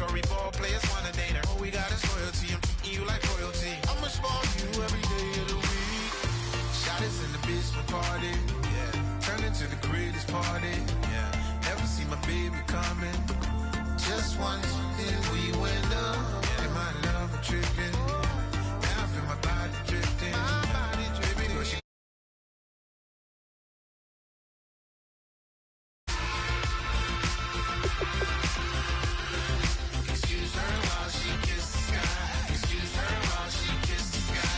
Sorry, ball players wanna date her. All we got is loyalty. I'm treating you like royalty. I'ma spoil you every day of the week. Shot is in the basement party. Yeah. Turn into the greatest party. Yeah. Never see my baby coming. Just once, then we went up. Yeah. And my love was tripping. Now I feel my body drifting. My body drifting. Excuse her while she kisses the sky. Excuse her while she kisses the sky.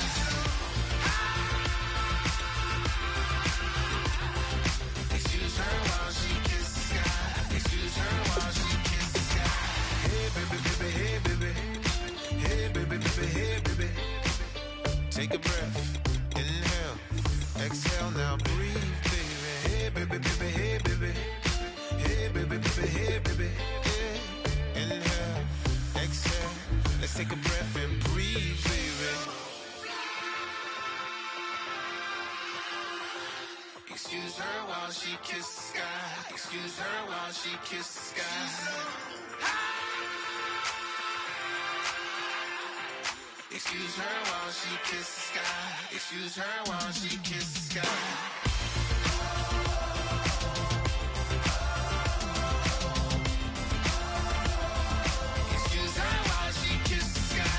Excuse her while she kisses the sky. Excuse her while she kisses the sky. Hey baby, baby, hey baby. Hey baby, baby, hey baby. Take a breath, inhale, exhale, now breathe, baby. Hey baby, baby, hey baby. Hey baby, baby, hey baby. Yeah. Inhale, exhale, let's take a breath and breathe, baby. Excuse her while she kisses the sky. Excuse her while she kisses the sky. Excuse her while she kisses the sky. Excuse her while she kisses the sky. Excuse her while she kisses the sky.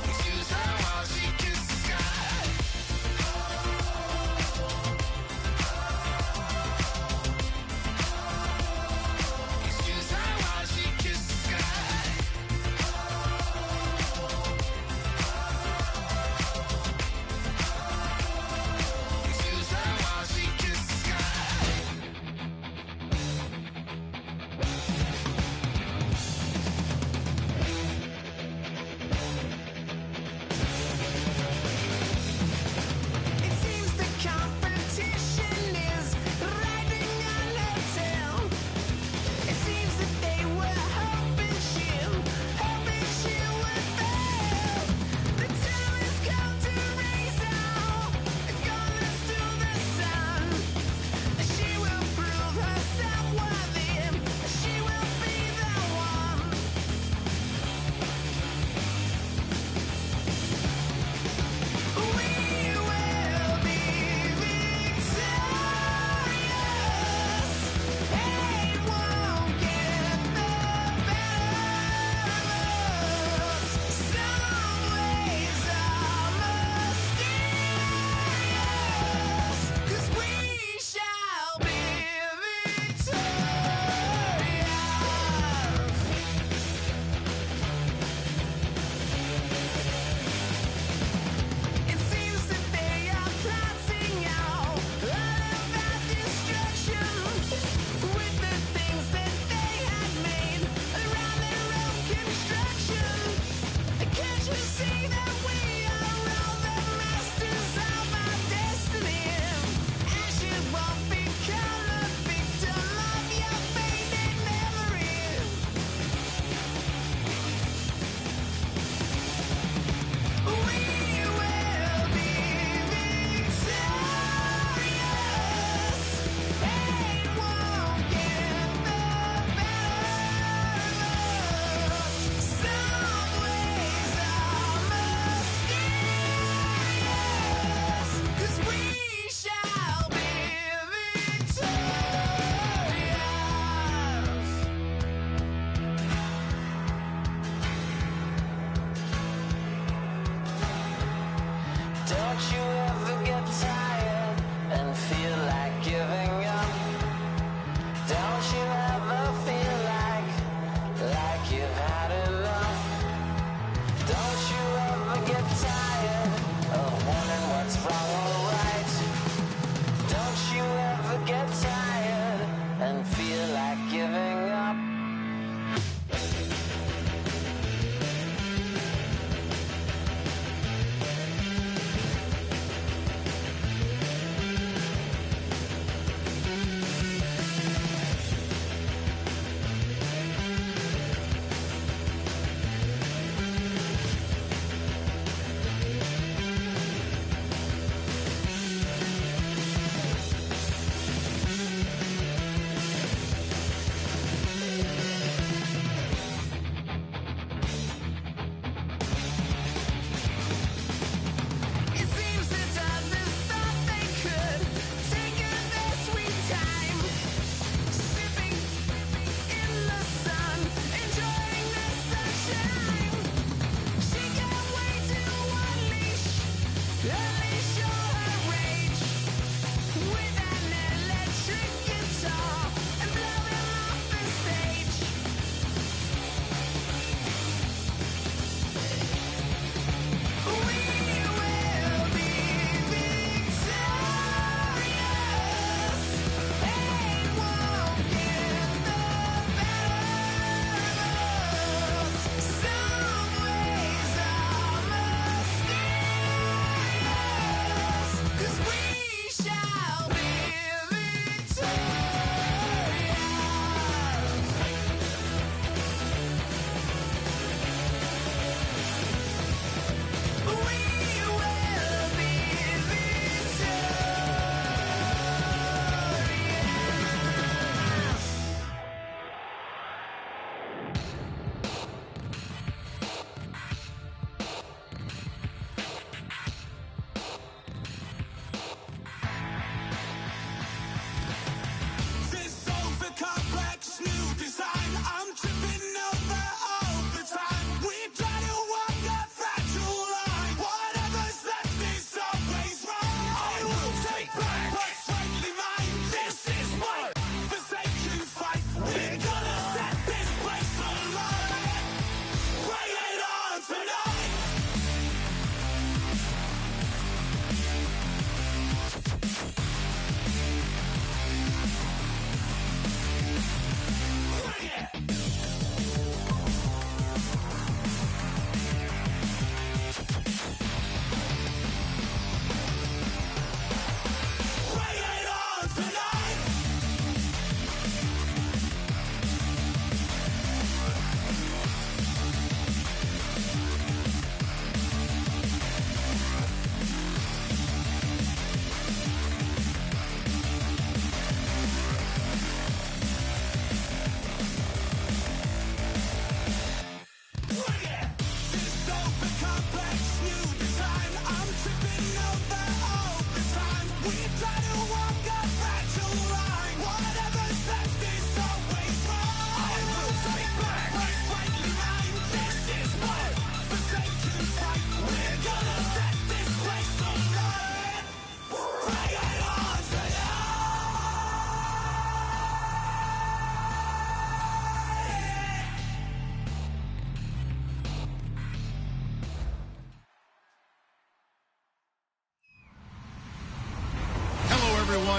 Excuse her while she kisses the sky. Excuse her while she kisses the sky.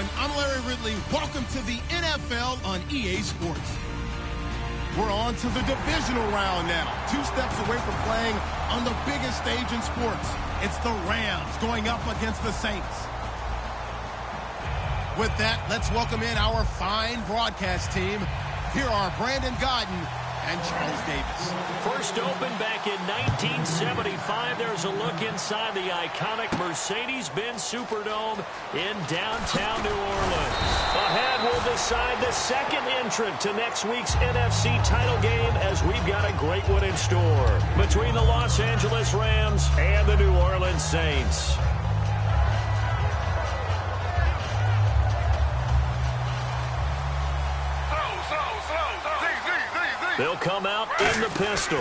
everyone. I'm Larry Ridley. Welcome to the NFL on EA Sports. We're on to the divisional round now. 2 steps away from playing on the biggest stage in sports. It's the Rams going up against the Saints. With that, let's welcome in our fine broadcast team. Here are Brandon Godden and Charles Davis. First opened back in 1975. There's a look inside the iconic Mercedes-Benz Superdome in downtown New Orleans. Ahead, we'll decide the second entrant to next week's NFC title game, as we've got a great one in store between the Los Angeles Rams and the New Orleans Saints. They'll come out in the pistol.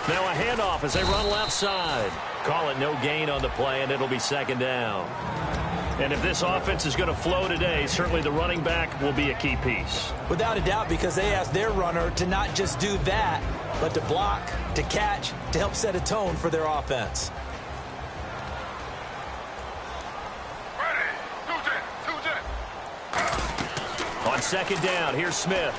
Now a handoff as they run left side. Call it no gain on the play, and it'll be second down. And if this offense is going to flow today, certainly the running back will be a key piece. Without a doubt, because they asked their runner to not just do that, but to block, to catch, to help set a tone for their offense. On second down, here's Smith.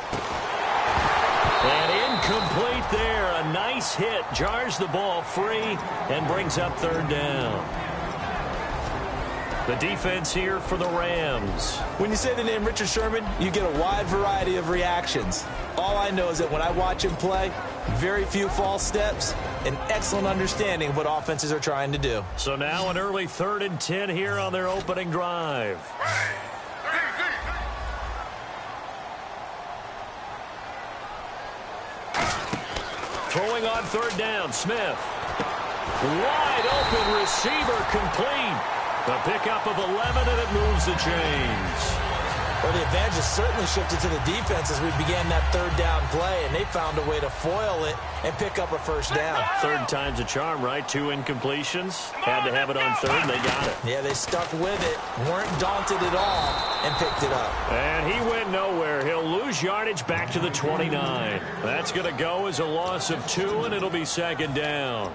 And incomplete there. A nice hit. Jars the ball free and brings up third down. The defense here for the Rams. When you say the name Richard Sherman, you get a wide variety of reactions. All I know is that when I watch him play, very few false steps, an excellent understanding of what offenses are trying to do. So now an early 3rd and 10 here on their opening drive. Throwing on third down, Smith. Wide open receiver complete. A pickup of 11, and it moves the chains. Well, the advantage has certainly shifted to the defense as we began that third down play, and they found a way to foil it and pick up a first down. Third time's a charm, right? 2 incompletions. Had to have it on third, and they got it. Yeah, they stuck with it, weren't daunted at all, and picked it up. And he went nowhere. He'll lose yardage back to the 29. That's going to go as a loss of 2, and it'll be second down.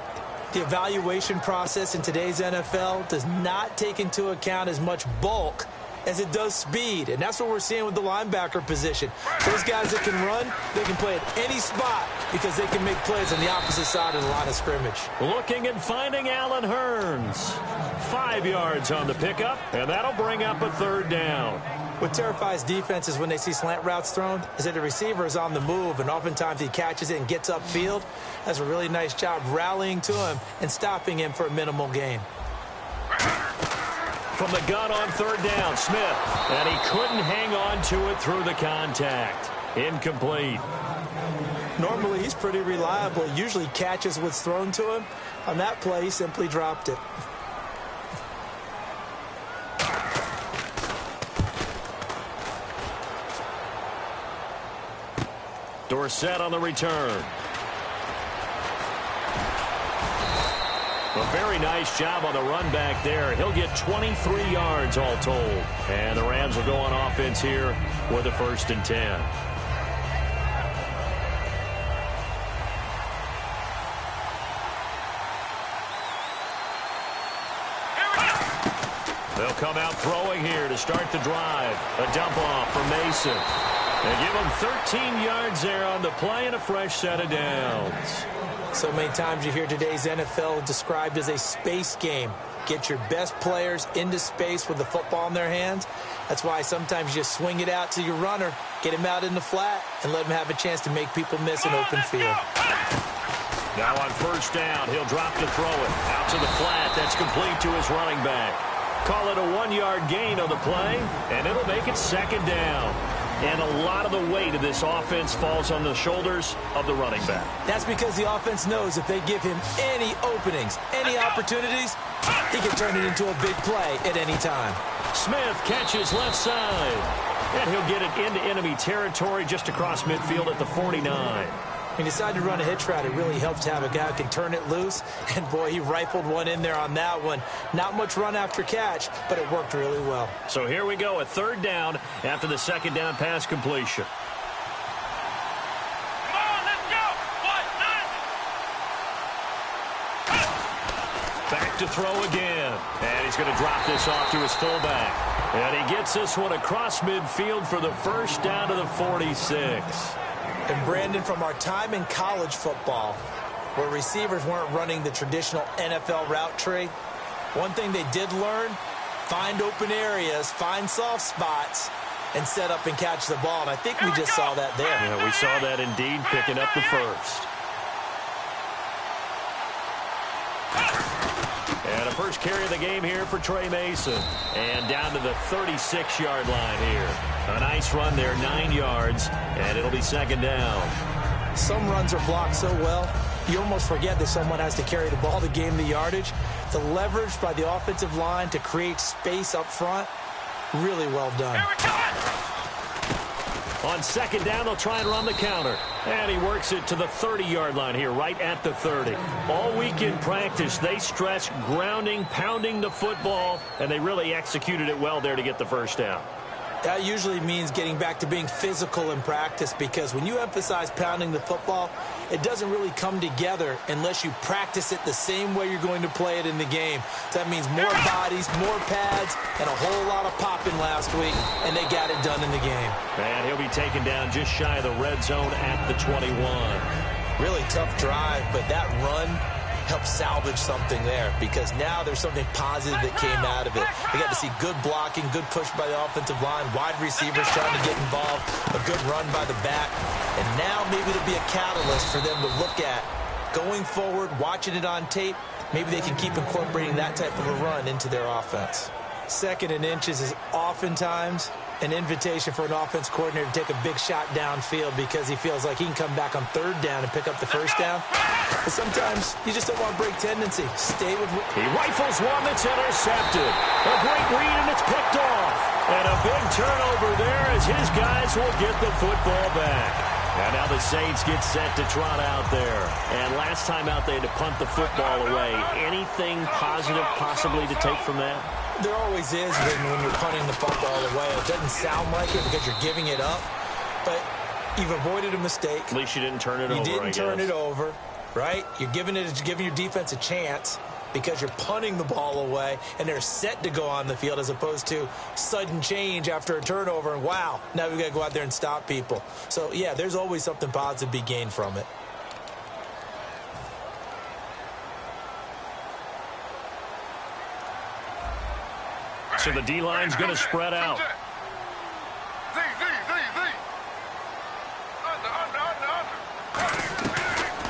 The evaluation process in today's NFL does not take into account as much bulk as it does speed, and that's what we're seeing with the linebacker position. Those guys that can run, they can play at any spot because they can make plays on the opposite side of the line of scrimmage. Looking and finding Allen Hurns. 5 yards on the pickup, and that'll bring up a third down. What terrifies defenses when they see slant routes thrown is that the receiver is on the move, and oftentimes he catches it and gets upfield. Does a really nice job rallying to him and stopping him for a minimal gain. From the gun on third down, Smith. And he couldn't hang on to it through the contact. Incomplete. Normally, he's pretty reliable. Usually catches what's thrown to him. On that play, he simply dropped it. Dorsett on the return. A very nice job on the run back there. He'll get 23 yards all told. And the Rams will go on offense here with a 1st and 10. They'll come out throwing here to start the drive. A dump off for Mason. They give him 13 yards there on the play and a fresh set of downs. So many times you hear today's NFL described as a space game. Get your best players into space with the football in their hands. That's why sometimes you just swing it out to your runner, get him out in the flat, and let him have a chance to make people miss an open field. Now on first down, he'll drop to throw it. Out to the flat. That's complete to his running back. Call it a 1-yard gain on the play, and it'll make it second down. And a lot of the weight of this offense falls on the shoulders of the running back. That's because the offense knows if they give him any openings, any opportunities, he can turn it into a big play at any time. Smith catches left side. And he'll get it into enemy territory just across midfield at the 49. He decided to run a hitch route. It really helps to have a guy who can turn it loose. And, boy, he rifled one in there on that one. Not much run after catch, but it worked really well. So here we go, a third down after the second down pass completion. Come on, let's go! Back to throw again. And he's going to drop this off to his fullback. And he gets this one across midfield for the first down to the 46. And Brandon, from our time in college football, where receivers weren't running the traditional NFL route tree, one thing they did learn, find open areas, find soft spots, and set up and catch the ball. And I think we just saw that there. Yeah, we saw that indeed, picking up the first. And a first carry of the game here for Trey Mason. And down to the 36-yard line here. A nice run there, 9 yards, and it'll be second down. Some runs are blocked so well, you almost forget that someone has to carry the ball to gain the yardage. The leverage by the offensive line to create space up front, really well done. On second down, they'll try and run the counter. And he works it to the 30-yard line here, right at the 30. All week in practice, they stress grounding, pounding the football, and they really executed it well there to get the first down. That usually means getting back to being physical in practice, because when you emphasize pounding the football, it doesn't really come together unless you practice it the same way you're going to play it in the game. So that means more bodies, more pads, and a whole lot of popping last week, and they got it done in the game. And he'll be taken down just shy of the red zone at the 21. Really tough drive, but that run help salvage something there, because now there's something positive that came out of it. They got to see good blocking, good push by the offensive line, wide receivers trying to get involved, a good run by the back, and now maybe it'll be a catalyst for them to look at going forward, watching it on tape. Maybe they can keep incorporating that type of a run into their offense. Second and inches is oftentimes an invitation for an offense coordinator to take a big shot downfield, because he feels like he can come back on third down and pick up the first down. But sometimes you just don't want to break tendency. Stay with... He rifles one that's intercepted. A great read, and it's picked off. And a big turnover there as his guys will get the football back. And now the Saints get set to trot out there. And last time out, they had to punt the football away. Anything positive possibly to take from that? There always is when you're punting the football away. It doesn't sound like it because you're giving it up, but you've avoided a mistake. At least you didn't turn it over, You didn't turn it over, right? You're giving your defense a chance because you're punting the ball away, and they're set to go on the field, as opposed to sudden change after a turnover, and wow, now we've got to go out there and stop people. So, yeah, there's always something positive to be gained from it. So the D-line's going to spread out.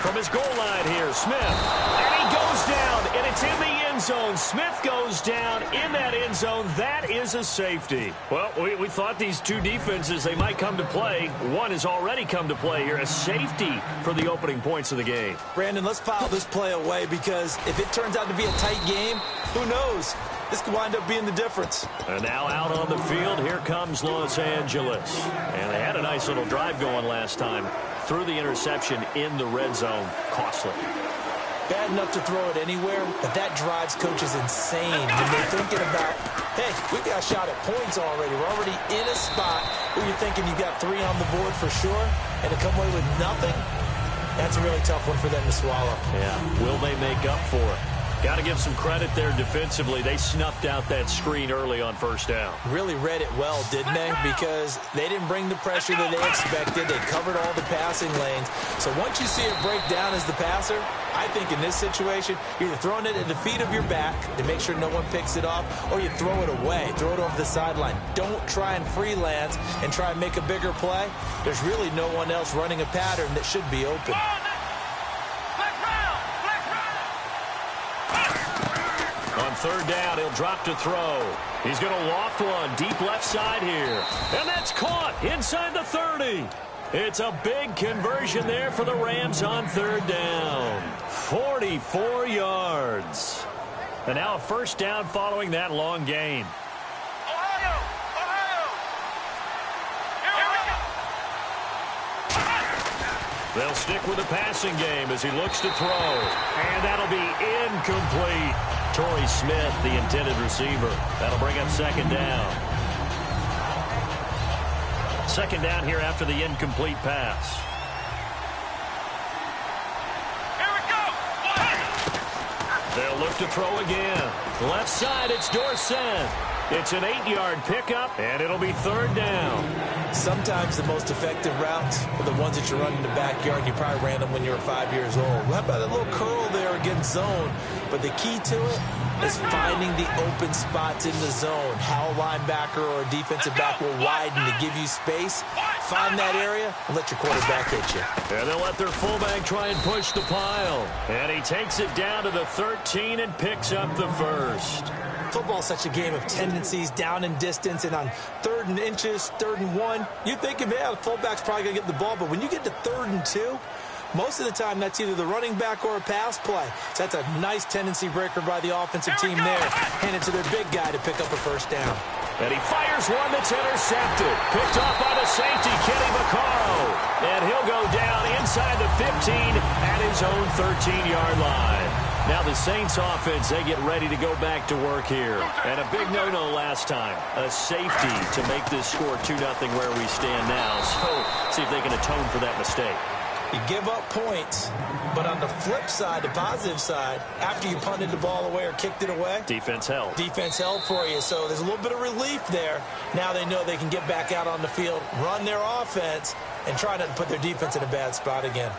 From his goal line here, Smith. And he goes down, and it's in the end zone. Smith goes down in that end zone. That is a safety. Well, we thought these two defenses, they might come to play. One has already come to play here. A safety for the opening points of the game. Brandon, let's file this play away, because if it turns out to be a tight game, who knows? This could wind up being the difference. And now out on the field, here comes Los Angeles. And they had a nice little drive going last time. Threw the interception in the red zone. Costly. Bad enough to throw it anywhere, but that drives coaches insane when they're thinking about, hey, we've got a shot at points already. We're already in a spot where you're thinking you've got 3 on the board for sure, and to come away with nothing, that's a really tough one for them to swallow. Yeah, will they make up for it? Got to give some credit there defensively. They snuffed out that screen early on first down. Really read it well, didn't they? Because they didn't bring the pressure that they expected. They covered all the passing lanes. So once you see it break down as the passer, I think in this situation, you're either throwing it at the feet of your back to make sure no one picks it off, or you throw it away, throw it over the sideline. Don't try and freelance and try and make a bigger play. There's really no one else running a pattern that should be open. On third down, he'll drop to throw. He's going to loft one deep left side here. And that's caught inside the 30. It's a big conversion there for the Rams on third down. 44 yards. And now a first down following that long gain. Ohio! Here we go! They'll stick with the passing game as he looks to throw. And that'll be incomplete. Torrey Smith, the intended receiver. That'll bring up second down. Second down here after the incomplete pass. Here we go! They'll look to throw again. Left side, it's Dorsett. It's an 8-yard pickup, and it'll be 3rd down. Sometimes the most effective routes are the ones that you run in the backyard. You probably ran them when you were 5 years old. How about a little curl there against zone? But the key to it is finding the open spots in the zone. How a linebacker or a defensive back will widen to give you space. Find that area and let your quarterback hit you. And they'll let their fullback try and push the pile. And he takes it down to the 13 and picks up the first. Football is such a game of tendencies, down and distance, and on 3rd and inches, 3rd and 1, you think, yeah, the fullback's probably going to get the ball, but when you get to 3rd and 2, most of the time that's either the running back or a pass play. So that's a nice tendency breaker by the offensive team there. Hand it to their big guy to pick up a first down. And he fires one that's intercepted. Picked off by the safety, Kenny Vaccaro. And he'll go down inside the 15 at his own 13-yard line. Now the Saints offense, they get ready to go back to work here. And a big no-no last time. A safety to make this score 2-0 where we stand now. So see if they can atone for that mistake. You give up points, but on the flip side, the positive side, after you punted the ball away or kicked it away, defense held. Defense held for you, so there's a little bit of relief there. Now they know they can get back out on the field, run their offense, and try not to put their defense in a bad spot again.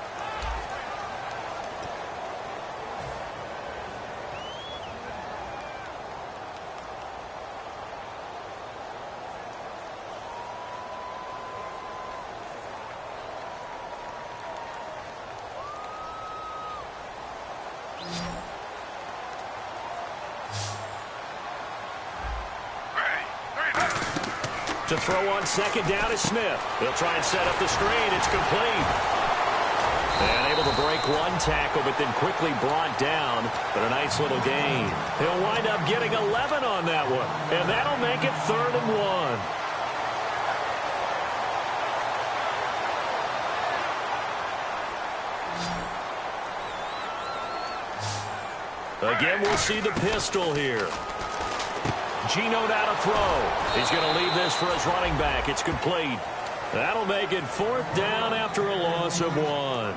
To throw on 2nd down is Smith. He'll try and set up the screen. It's complete. And able to break one tackle, but then quickly brought down. But a nice little gain. He'll wind up getting 11 on that one. And that'll make it 3rd and 1. Again, we'll see the pistol here. Geno now to throw. He's going to leave this for his running back. It's complete. That'll make it 4th down after a loss of 1.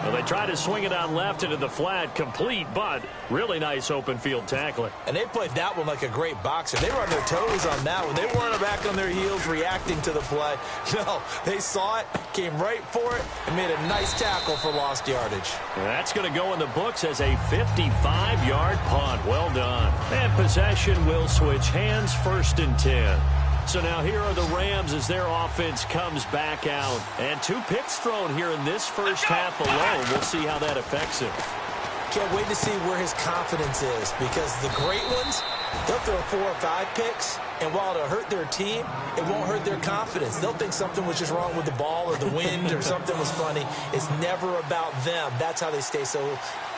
Well, they try to swing it out left into the flat, complete, but really nice open field tackling. And they played that one like a great boxer. They were on their toes on that one. They weren't back on their heels reacting to the play. No, they saw it, came right for it, and made a nice tackle for lost yardage. That's going to go in the books as a 55-yard punt. Well done. And possession will switch hands, 1st and 10. So now here are the Rams as their offense comes back out. And 2 picks thrown here in this first half alone. We'll see how that affects him. Can't wait to see where his confidence is, because the great ones, they'll throw 4 or 5 picks, and while it'll hurt their team, it won't hurt their confidence. They'll think something was just wrong with the ball or the wind or something was funny. It's never about them. That's how they stay so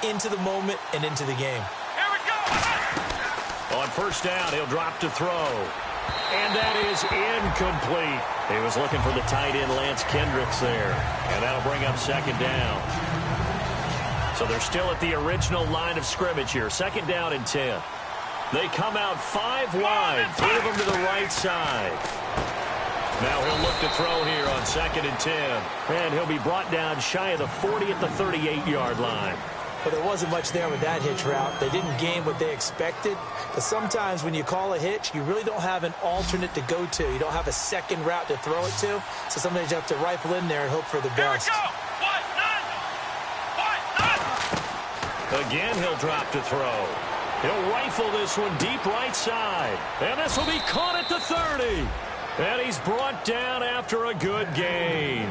into the moment and into the game. Here we go! On 1st down, he'll drop to throw. And that is incomplete. He was looking for the tight end, Lance Kendricks, there. And that'll bring up 2nd down. So they're still at the original line of scrimmage here. 2nd down and 10. They come out 5 wide. 3 of them to the right side. Now he'll look to throw here on 2nd and 10. And he'll be brought down shy of the 40 at the 38-yard line. But there wasn't much there with that hitch route. They didn't gain what they expected. But sometimes when you call a hitch, you really don't have an alternate to go to. You don't have a second route to throw it to. So sometimes you have to rifle in there and hope for the best. Again, he'll drop to throw. He'll rifle this one deep right side. And this will be caught at the 30. And he's brought down after a good gain.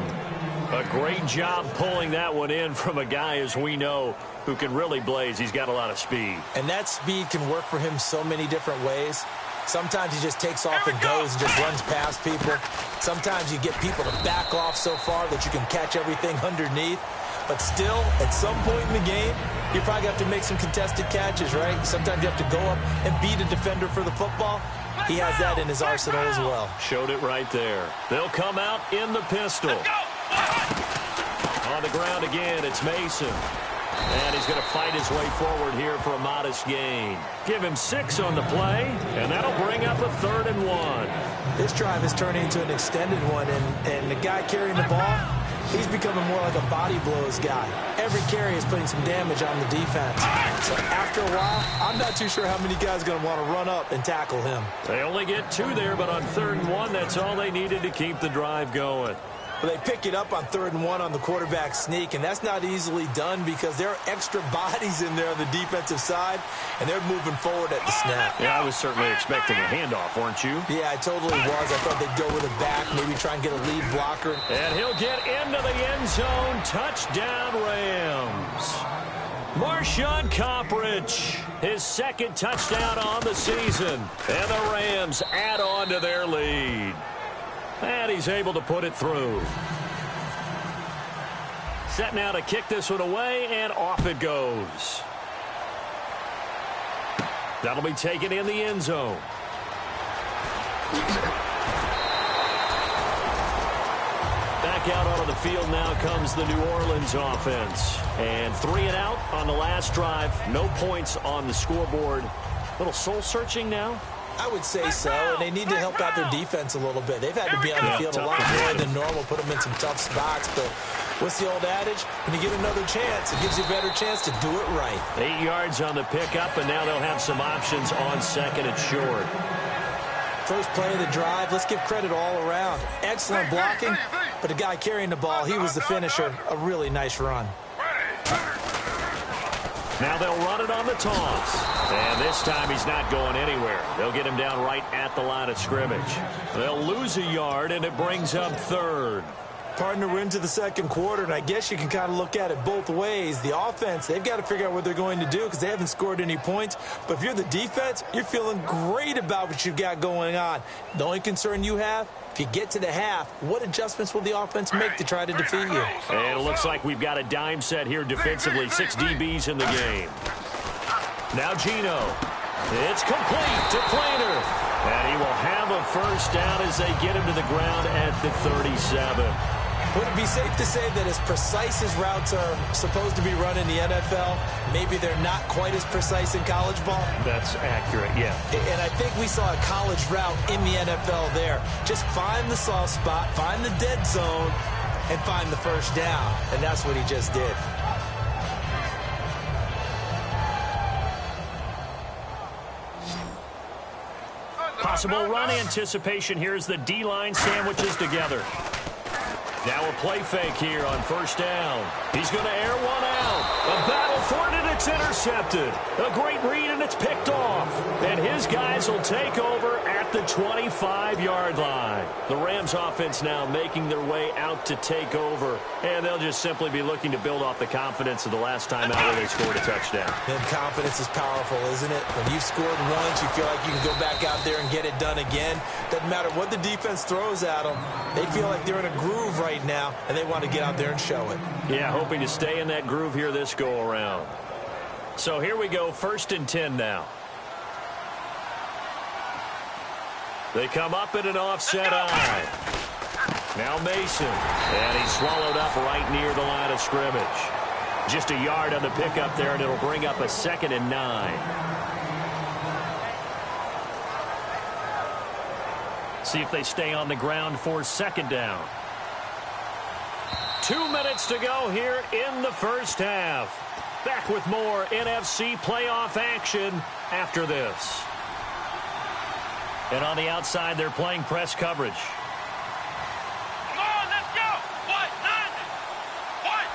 A great job pulling that one in from a guy, as we know, who can really blaze. He's got a lot of speed. And that speed can work for him so many different ways. Sometimes he just takes off and goes and just runs past people. Sometimes you get people to back off so far that you can catch everything underneath. But still, at some point in the game, you probably have to make some contested catches, right? Sometimes you have to go up and beat a defender for the football. He has that in his arsenal as well. Showed it right there. They'll come out in the pistol. On the ground again, it's Mason. And he's going to fight his way forward here for a modest gain. Give him 6 on the play, and that'll bring up a 3rd and 1. This drive is turning into an extended one, and the guy carrying the ball, He's becoming more like a body blows guy. Every carry is putting some damage on the defense. So after a while, I'm not too sure how many guys are going to want to run up and tackle him. They only get 2 there, but on 3rd and 1, that's all they needed to keep the drive going. Well, they pick it up on 3rd and 1 on the quarterback sneak, and that's not easily done because there are extra bodies in there on the defensive side, and they're moving forward at the snap. Yeah, I was certainly expecting a handoff, weren't you? Yeah, I totally was. I thought they'd go with a back, maybe try and get a lead blocker. And he'll get into the end zone. Touchdown, Rams. Marshawn Coppridge, his 2nd touchdown on the season. And the Rams add on to their lead. And he's able to put it through. Set now to kick this one away, and off it goes. That'll be taken in the end zone. Back out onto the field now comes the New Orleans offense. And 3 and out on the last drive. No points on the scoreboard. Little soul-searching now. I would say so, and they need to help out their defense a little bit. They've had to be on the field a lot more than normal, put them in some tough spots. But what's the old adage? When you get another chance, it gives you a better chance to do it right. 8 yards on the pickup, and now they'll have some options on 2nd and short. First play of the drive, let's give credit all around. Excellent blocking, but the guy carrying the ball, he was the finisher. A really nice run. Now they'll run it on the toss. And this time he's not going anywhere. They'll get him down right at the line of scrimmage. They'll lose a yard, and it brings up 3rd. Partner, we're into the 2nd quarter, and I guess you can kind of look at it both ways. The offense, they've got to figure out what they're going to do because they haven't scored any points. But if you're the defense, you're feeling great about what you've got going on. The only concern you have, if you get to the half, what adjustments will the offense make to try to defeat you? And it looks like we've got a dime set here defensively. 6 DBs in the game. Now Gino. It's complete to Flainer. And he will have a first down as they get him to the ground at the 37. Would it be safe to say that as precise as routes are supposed to be run in the NFL, maybe they're not quite as precise in college ball? That's accurate, yeah. And I think we saw a college route in the NFL there. Just find the soft spot, find the dead zone, and find the first down. And that's what he just did. Possible run anticipation here as the D-line sandwiches together. Now a play fake here on first down. He's going to air one out. A battle for it, and it's intercepted. A great read, and it's picked off. And his guys will take over at the 25-yard line. The Rams offense now making their way out to take over. And they'll just simply be looking to build off the confidence of the last time out where they scored a touchdown. And confidence is powerful, isn't it? When you've scored once, you feel like you can go back out there and get it done again. Doesn't matter what the defense throws at them. They feel like they're in a groove right now, and they want to get out there and show it. Yeah, hoping to stay in that groove here this go-around. So here we go, 1st and 10 now. They come up in an offset eye. Now Mason, and he's swallowed up right near the line of scrimmage. Just a yard on the pickup there, and it'll bring up a 2nd and 9. See if they stay on the ground for 2nd down. 2 minutes to go here in the first half. Back with more NFC playoff action after this. And on the outside, they're playing press coverage. Come on, let's go. What? Nothing. What?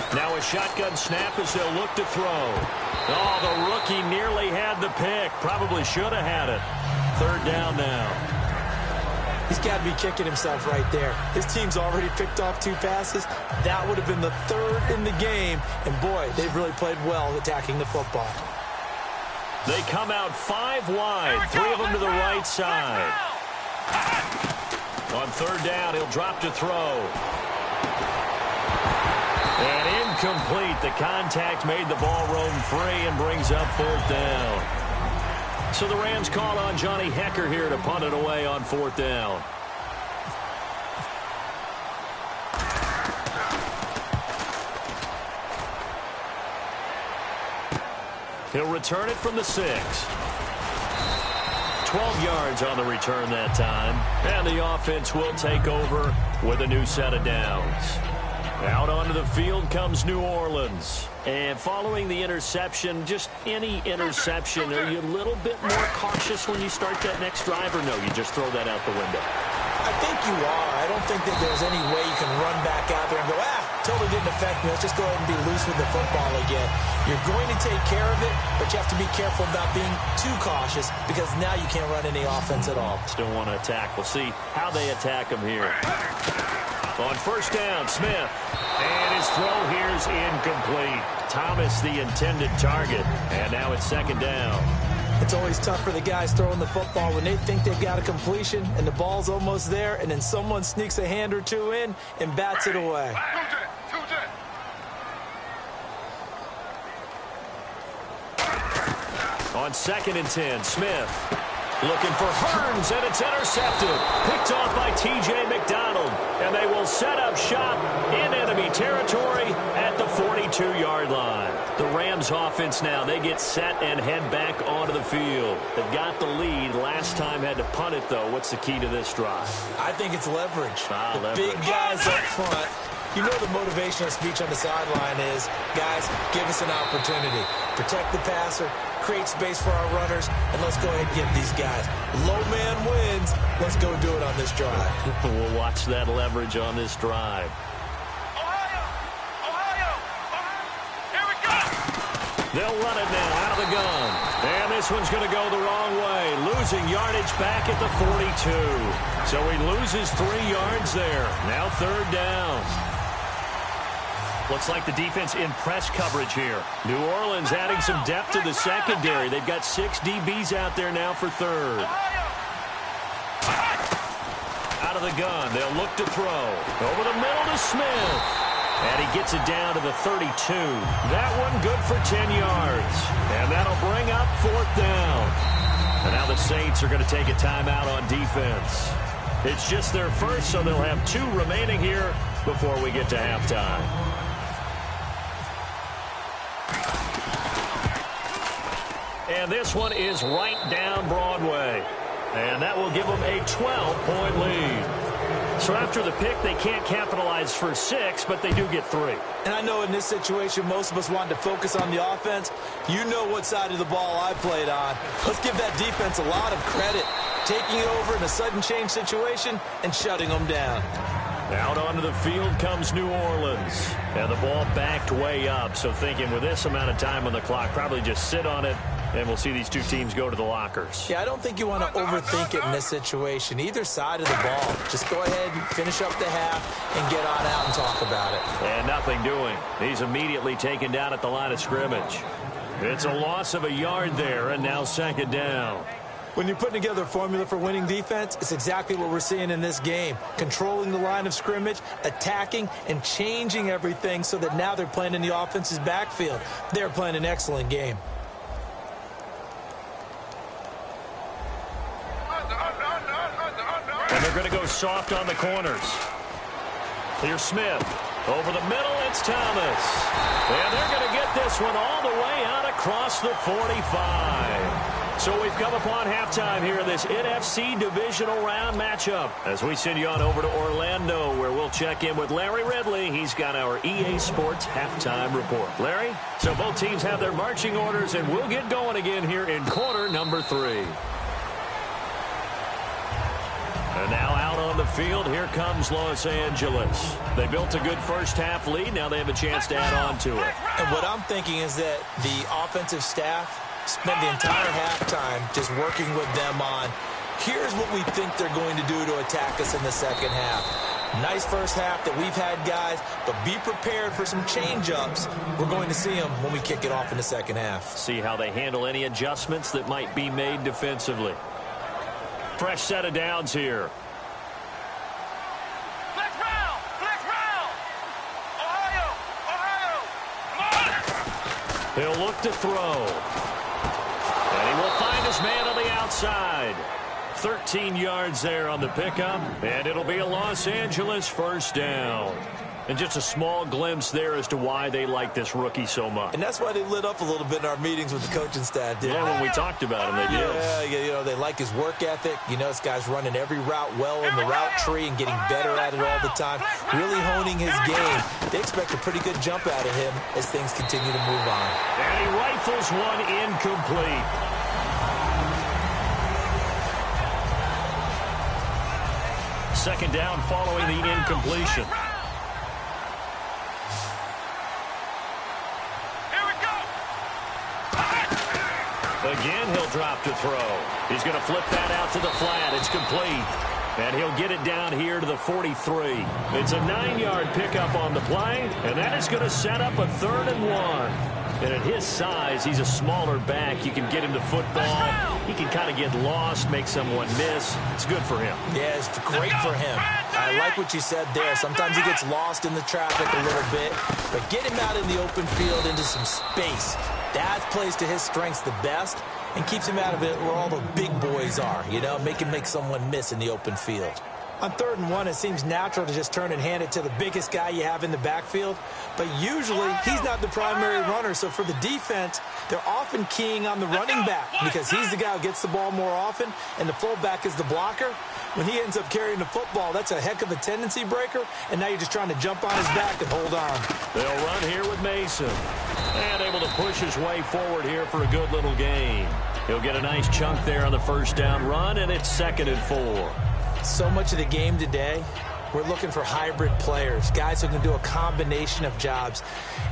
Nothing. Now a shotgun snap as they'll look to throw. Oh, the rookie nearly had the pick. Probably should have had it. 3rd down now. He's got to be kicking himself right there. His team's already picked off 2 passes. That would have been the 3rd in the game. And, boy, they've really played well attacking the football. They come out 5 wide. 3 of them to the right side. On 3rd down, he'll drop to throw. And incomplete. The contact made the ball roam free and brings up 4th down. So the Rams call on Johnny Hecker here to punt it away on 4th down. He'll return it from the 6. 12 yards on the return that time. And the offense will take over with a new set of downs. Out onto the field comes New Orleans. And following the interception, just any interception, are you a little bit more cautious when you start that next drive, or no, you just throw that out the window? I think you are. I don't think that there's any way you can run back out there and go, totally didn't affect me. Let's just go ahead and be loose with the football again. You're going to take care of it, but you have to be careful about being too cautious because now you can't run any offense at all. Still want to attack. We'll see how they attack him here. On first down, Smith. And his throw here's incomplete. Thomas the intended target. And now it's second down. It's always tough for the guys throwing the football when they think they've got a completion and the ball's almost there, and then someone sneaks a hand or two in and bats it away. On 2nd and 10, Smith looking for Hearns, and it's intercepted. Picked off by T.J. McDonald, and they will set up shop in enemy territory at the 42-yard line. The Rams offense now, they get set and head back onto the field. They've got the lead. Last time had to punt it, though. What's the key to this drive? I think it's leverage. Leverage. Big guys up front. You know the motivational speech on the sideline is, guys, give us an opportunity. Protect the passer, create space for our runners, and let's go ahead and get these guys. Low man wins. Let's go do it on this drive. We'll watch that leverage on this drive. Ohio, here we go. They'll run it now out of the gun. And this one's going to go the wrong way. Losing yardage back at the 42. So he loses 3 yards there. Now third down. Looks like the defense in press coverage here. New Orleans adding some depth to the secondary. They've got 6 DBs out there now for third. Out of the gun. They'll look to throw. Over the middle to Smith. And he gets it down to the 32. That one good for 10 yards. And that'll bring up 4th down. And now the Saints are going to take a timeout on defense. It's just their first, so they'll have 2 remaining here before we get to halftime. And this one is right down Broadway. And that will give them a 12-point lead. So after the pick, they can't capitalize for 6, but they do get 3. And I know in this situation, most of us wanted to focus on the offense. You know what side of the ball I played on. Let's give that defense a lot of credit. Taking it over in a sudden change situation and shutting them down. Out onto the field comes New Orleans. And the ball backed way up. So thinking with this amount of time on the clock, probably just sit on it. And we'll see these 2 teams go to the lockers. Yeah, I don't think you want to overthink it in this situation. Either side of the ball. Just go ahead and finish up the half and get on out and talk about it. And nothing doing. He's immediately taken down at the line of scrimmage. It's a loss of a yard there, and now second down. When you're putting together a formula for winning defense, it's exactly what we're seeing in this game. Controlling the line of scrimmage, attacking, and changing everything so that now they're playing in the offense's backfield. They're playing an excellent game. And they're going to go soft on the corners. Here's Smith. Over the middle, it's Thomas. And they're going to get this one all the way out across the 45. So we've come upon halftime here in this NFC divisional round matchup. As we send you on over to Orlando, where we'll check in with Larry Ridley. He's got our EA Sports halftime report. Larry, so both teams have their marching orders, and we'll get going again here in quarter number 3. And now out on the field, here comes Los Angeles. They built a good first-half lead. Now they have a chance to add on to it. And what I'm thinking is that the offensive staff spent the entire halftime just working with them on, here's what we think they're going to do to attack us in the second half. Nice first half that we've had, guys, but be prepared for some change-ups. We're going to see them when we kick it off in the second half. See how they handle any adjustments that might be made defensively. Fresh set of downs here. Flex round! Ohio! Come on! He'll look to throw. And he will find his man on the outside. 13 yards there on the pickup, and it'll be a Los Angeles first down. And just a small glimpse there as to why they like this rookie so much. And that's why they lit up a little bit in our meetings with the coaching staff, didn't they? When we talked about him, they did. Yeah, you know, they like his work ethic. You know, this guy's running every route well in the route tree and getting better at it all the time, really honing his game. They expect a pretty good jump out of him as things continue to move on. And he rifles one incomplete. Second down following the incompletion. Again, he'll drop to throw. He's going to flip that out to the flat. It's complete. And he'll get it down here to the 43. It's a 9-yard pickup on the play, and that is going to set up a 3rd and 1. And at his size, he's a smaller back. You can get him to football. He can kind of get lost, make someone miss. It's good for him. Yeah, it's great for him. I like what you said there. Sometimes he gets lost in the traffic a little bit, but get him out in the open field into some space. That plays to his strengths the best and keeps him out of it where all the big boys are, you know, make someone miss in the open field. On 3rd and 1, it seems natural to just turn and hand it to the biggest guy you have in the backfield. But usually, he's not the primary runner. So for the defense, they're often keying on the running back because he's the guy who gets the ball more often, and the fullback is the blocker. When he ends up carrying the football, that's a heck of a tendency breaker, and now you're just trying to jump on his back and hold on. They'll run here with Mason. And able to push his way forward here for a good little gain. He'll get a nice chunk there on the first down run, and it's 2nd and 4. So much of the game today, we're looking for hybrid players, guys who can do a combination of jobs.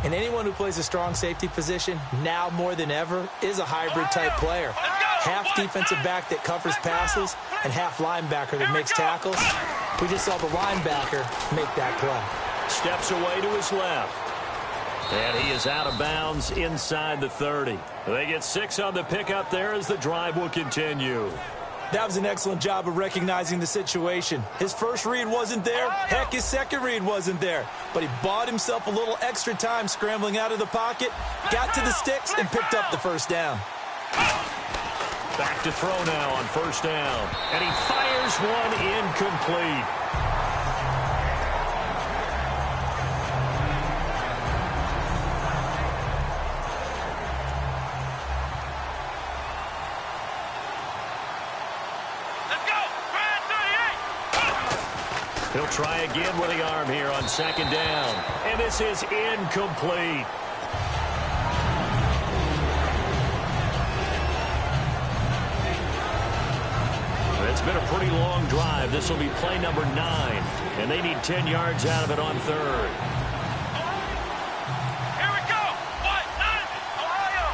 And anyone who plays a strong safety position, now more than ever, is a hybrid-type player. Half defensive back that covers passes and half linebacker that makes tackles. We just saw the linebacker make that play. Steps away to his left. And he is out of bounds inside the 30. They get 6 on the pickup there as the drive will continue. That was an excellent job of recognizing the situation. His first read wasn't there. Heck, his second read wasn't there. But he bought himself a little extra time scrambling out of the pocket, got to the sticks, and picked up the first down. Back to throw now on first down. And he fires one incomplete. He'll try again with the arm here on 2nd down. And this is incomplete. It's been a pretty long drive. This will be play number 9. And they need 10 yards out of it on 3rd. Here we go. Ohio.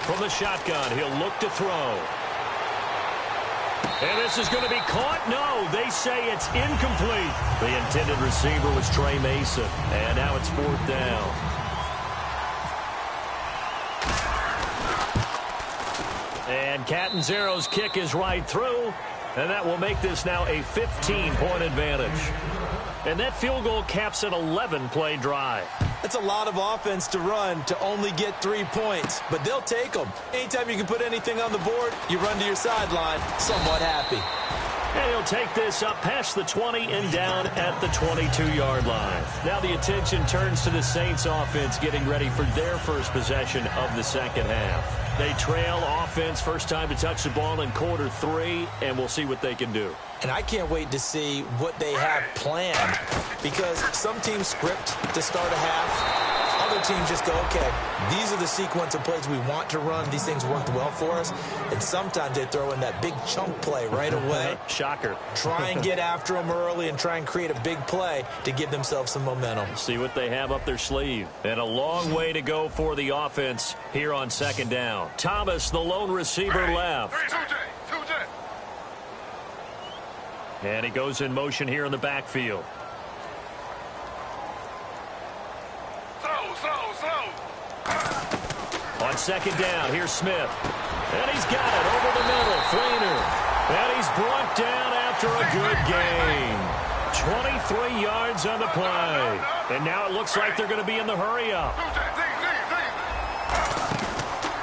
From the shotgun, he'll look to throw. And this is going to be caught. No, they say it's incomplete. The intended receiver was Trey Mason. And now it's 4th down. And Catanzaro's kick is right through. And that will make this now a 15-point advantage. And that field goal caps an 11-play drive. That's a lot of offense to run to only get 3 points, but they'll take them. Anytime you can put anything on the board, you run to your sideline, somewhat happy. And he'll take this up past the 20 and down at the 22-yard line. Now the attention turns to the Saints offense getting ready for their first possession of the second half. They trail offense first time to touch the ball in quarter 3, and we'll see what they can do. And I can't wait to see what they have planned, because some teams script to start a half. Other teams just go, okay, these are the sequence of plays we want to run. These things worked well for us. And sometimes they throw in that big chunk play right away. Shocker. Try and get after them early and try and create a big play to give themselves some momentum. See what they have up their sleeve. And a long way to go for the offense here on 2nd down. Thomas, the lone receiver, left. 2J. And he goes in motion here in the backfield. On 2nd down, here's Smith. And he's got it over the middle. Fleener. And he's brought down after a good gain. 23 yards on the play. And now it looks like they're going to be in the hurry-up.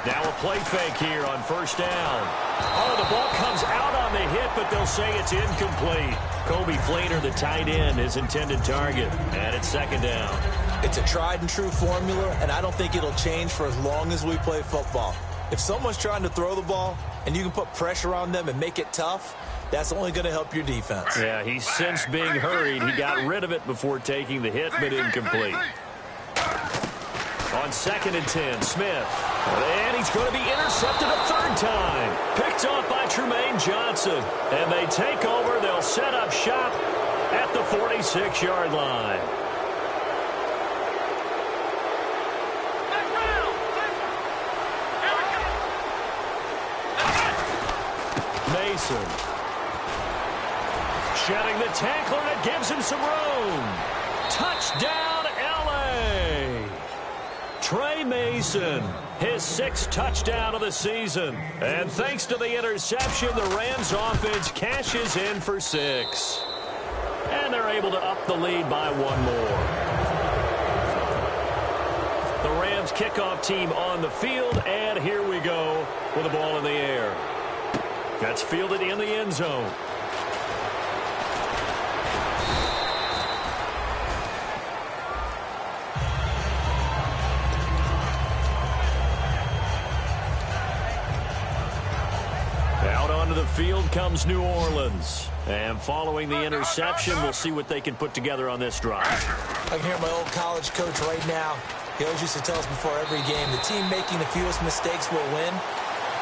Now a play fake here on first down. Oh, the ball comes out on the hit, but they'll say it's incomplete. Kobe Fleener, the tight end, his intended target. And it's second down. It's a tried-and-true formula, and I don't think it'll change for as long as we play football. If someone's trying to throw the ball and you can put pressure on them and make it tough, that's only going to help your defense. Yeah, he's since being hurried. He got rid of it before taking the hit, but incomplete. On 2nd and 10, Smith. And he's going to be intercepted a third time. Picked off by Tremaine Johnson. And they take over. They'll set up shop at the 46-yard line. Mason. Shedding the tackler, and it gives him some room. Touchdown, L.A. Trey Mason, his 6th touchdown of the season. And thanks to the interception, the Rams offense cashes in for 6. And they're able to up the lead by 1 more. The Rams kickoff team on the field, and here we go with the ball in the air. That's fielded in the end zone. Out onto the field comes New Orleans. And following the interception, we'll see what they can put together on this drive. I can hear my old college coach right now. He always used to tell us before every game, the team making the fewest mistakes will win.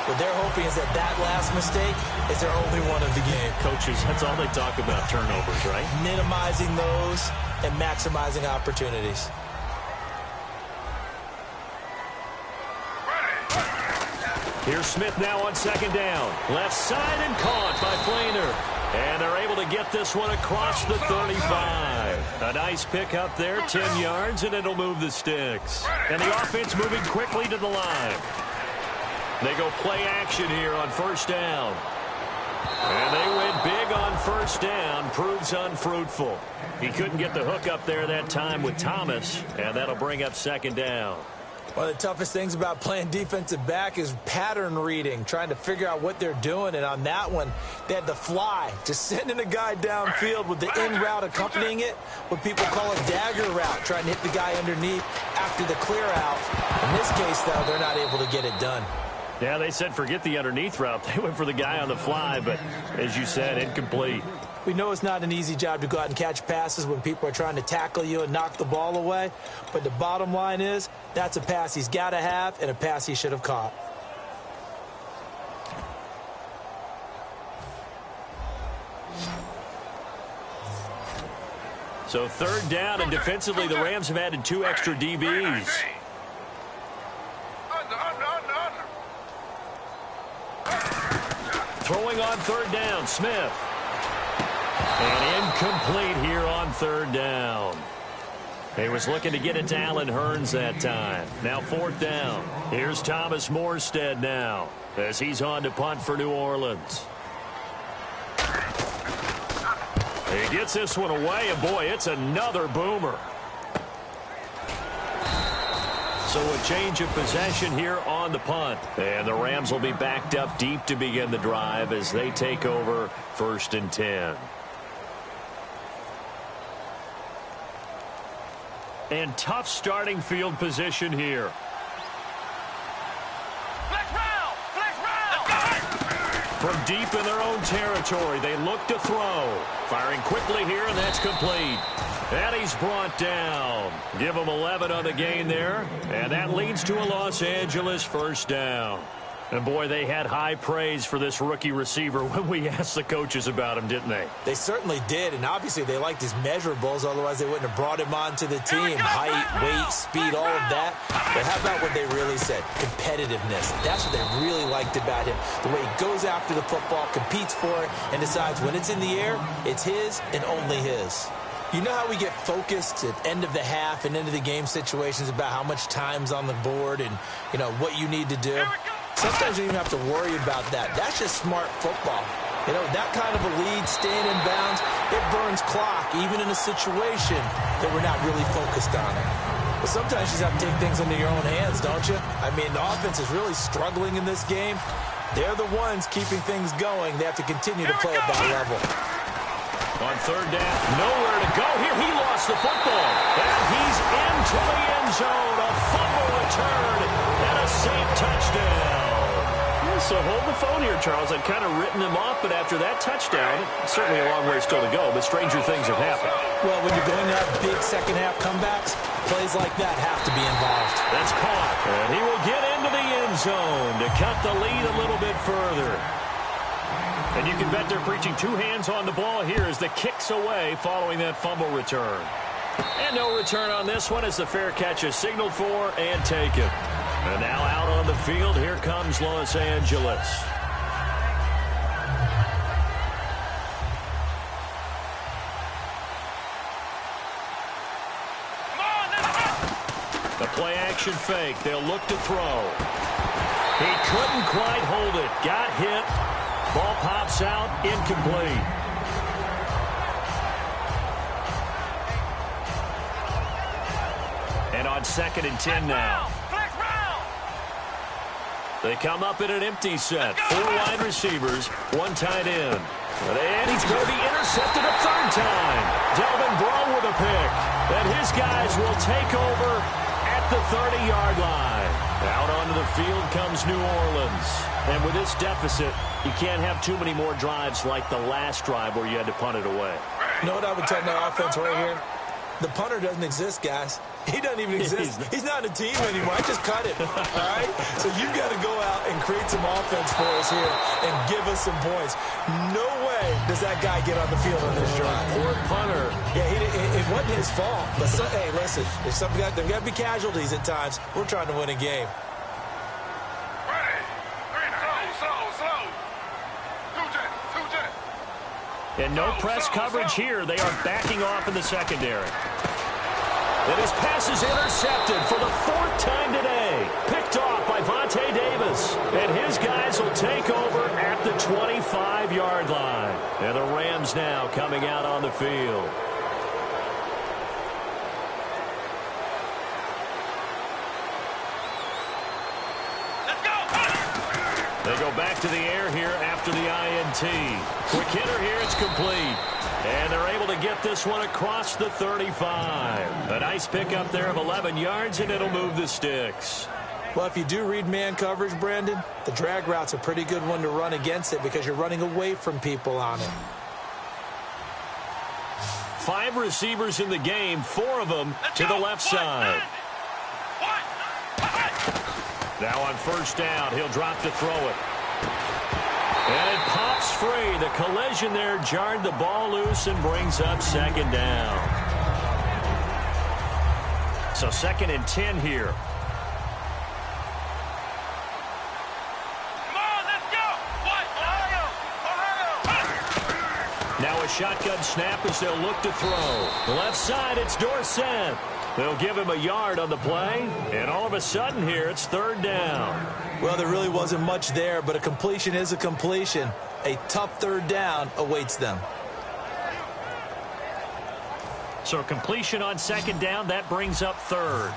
What they're hoping is that last mistake is their only one of the game. Coaches, that's all they talk about, turnovers, right? Minimizing those and maximizing opportunities. Here's Smith now on 2nd down. Left side and caught by Fleener. And they're able to get this one across the 35. A nice pick up there, 10 yards, and it'll move the sticks. And the offense moving quickly to the line. They go play action here on first down. And they went big on first down. Proves unfruitful. He couldn't get the hook up there that time with Thomas, and that'll bring up 2nd down. One of the toughest things about playing defensive back is pattern reading, trying to figure out what they're doing. And on that one, they had the fly, just sending a guy downfield with the in route accompanying it, what people call a dagger route, trying to hit the guy underneath after the clear out. In this case, though, they're not able to get it done. Yeah, they said forget the underneath route. They went for the guy on the fly, but as you said, incomplete. We know it's not an easy job to go out and catch passes when people are trying to tackle you and knock the ball away. But the bottom line is, that's a pass he's got to have and a pass he should have caught. So 3rd down, and defensively, the Rams have added 2 extra DBs. Throwing on 3rd down, Smith. And incomplete here on 3rd down. He was looking to get it to Allen Hurns that time. Now 4th down. Here's Thomas Morstead now as he's on to punt for New Orleans. He gets this one away, and boy, it's another boomer. So a change of possession here on the punt. And the Rams will be backed up deep to begin the drive as they take over 1st and 10. And tough starting field position here. From deep in their own territory, they look to throw. Firing quickly here, and that's complete. And he's brought down. Give him 11 on the gain there. And that leads to a Los Angeles 1st down. And, boy, they had high praise for this rookie receiver when we asked the coaches about him, didn't they? They certainly did, and obviously they liked his measurables. Otherwise, they wouldn't have brought him onto the team. Height, weight, speed, all of that. But how about what they really said? Competitiveness. That's what they really liked about him. The way he goes after the football, competes for it, and decides when it's in the air, it's his and only his. You know how we get focused at end of the half and end of the game situations about how much time's on the board and, you know, what you need to do? Sometimes you don't even have to worry about that. That's just smart football. You know, that kind of a lead, staying in bounds, it burns clock, even in a situation that we're not really focused on it. But sometimes you just have to take things into your own hands, don't you? I mean, the offense is really struggling in this game. They're the ones keeping things going. They have to continue to play at that level. On third down, nowhere to go here. He lost the football. And he's into the end zone. A fumble return and a safe touchdown. So hold the phone here, Charles. I'd kind of written him off, but after that touchdown, certainly a long way still to go, but stranger things have happened. Well, when you're going to have big second-half comebacks, plays like that have to be involved. That's caught. And he will get into the end zone to cut the lead a little bit further. And you can bet they're preaching two hands on the ball here as the kick's away following that fumble return. And no return on this one as the fair catch is signaled for and taken. And now out on the field, here comes Los Angeles. The play-action fake. They'll look to throw. He couldn't quite hold it. Got hit. Ball pops out. Incomplete. And on 2nd and 10 now. They come up in an empty set. 4 wide receivers, 1 tight end. And he's going to be intercepted a 3rd time. Delvin Breaux with a pick. And his guys will take over at the 30-yard line. Out onto the field comes New Orleans. And with this deficit, you can't have too many more drives like the last drive where you had to punt it away. You know what I would tell my offense right here? The punter doesn't exist, guys. He doesn't even exist. He's not a team anymore. I just cut it, all right? So you've got to go out and create some offense for us here and give us some points. No way does that guy get on the field on this drive. Poor punter. Yeah, it wasn't his fault. But, hey, listen, there's there got to be casualties at times. We're trying to win a game. And no press coverage here. They are backing off in the secondary. And his pass is intercepted for the 4th time today. Picked off by Vontae Davis. And his guys will take over at the 25-yard line. And the Rams now coming out on the field. They go back to the air here after the INT. Quick hitter here, it's complete. And they're able to get this one across the 35. A nice pickup there of 11 yards, and it'll move the sticks. Well, if you do read man coverage, Brandon, the drag route's a pretty good one to run against it because you're running away from people on it. 5 receivers in the game, 4 of them to the left side. Now on 1st down, he'll drop to throw it. And it pops free. The collision there jarred the ball loose and brings up 2nd down. So 2nd and 10 here. Now a shotgun snap as they'll look to throw. Left side, it's Dorsett. They'll give him a yard on the play, and all of a sudden here, it's 3rd down. Well, there really wasn't much there, but a completion is a completion. A tough 3rd down awaits them. So completion on 2nd down, that brings up 3rd.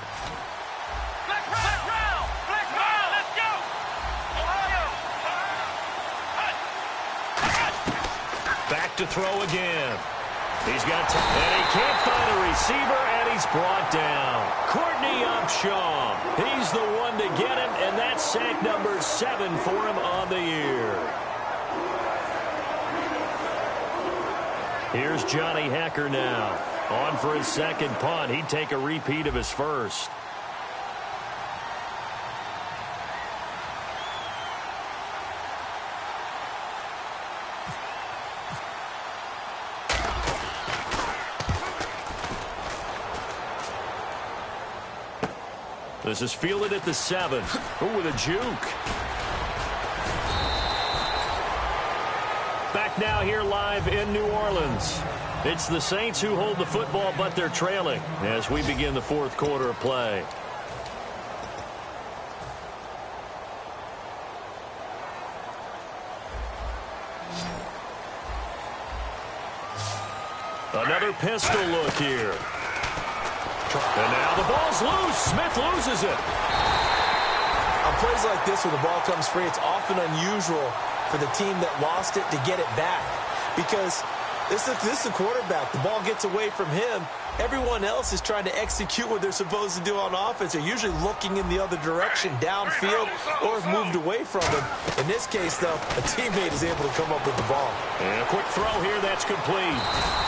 Back to throw again. He's got time, and he can't find a receiver, and he's brought down. Courtney Upshaw. He's the one to get him, and that's sack number 7 for him on the year. Here's Johnny Hecker now. On for his 2nd punt. He'd take a repeat of his 1st. This is fielded at the 7. Ooh, with a juke. Back now here live in New Orleans. It's the Saints who hold the football, but they're trailing as we begin the 4th quarter of play. Another pistol look here. try. And now the ball's loose. Smith loses it. On plays like this, when the ball comes free, it's often unusual for the team that lost it to get it back. Because this is the quarterback. The ball gets away from him. Everyone else is trying to execute what they're supposed to do on offense. They're usually looking in the other direction, downfield, or have moved away from him. In this case, though, a teammate is able to come up with the ball. And a quick throw here, that's complete.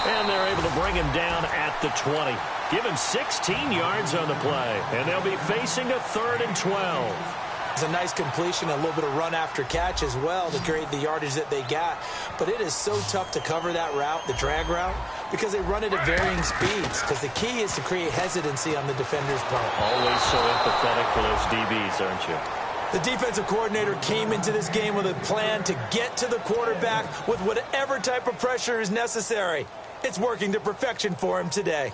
And they're able to bring him down at the 20. Give him 16 yards on the play. And they'll be facing a 3rd and 12. It's a nice completion, a little bit of run after catch as well to create the yardage that they got. But it is so tough to cover that route, the drag route, because they run it at varying speeds. Because the key is to create hesitancy on the defender's part. Always so empathetic for those DBs, aren't you? The defensive coordinator came into this game with a plan to get to the quarterback with whatever type of pressure is necessary. It's working to perfection for him today.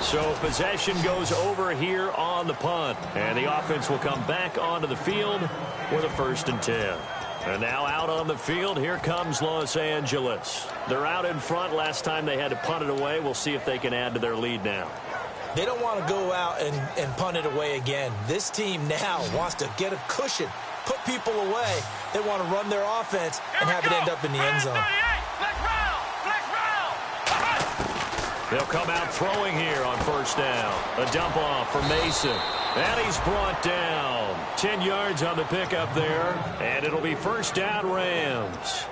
So possession goes over here on the punt. And the offense will come back onto the field with a 1st and 10. And now out on the field, here comes Los Angeles. They're out in front. Last time they had to punt it away. We'll see if they can add to their lead now. They don't want to go out and punt it away again. This team now wants to get a cushion, put people away. They want to run their offense and have it end up in the end zone. They'll come out throwing here on 1st down. A dump off for Mason. And he's brought down. 10 yards on the pickup there. And it'll be 1st down Rams.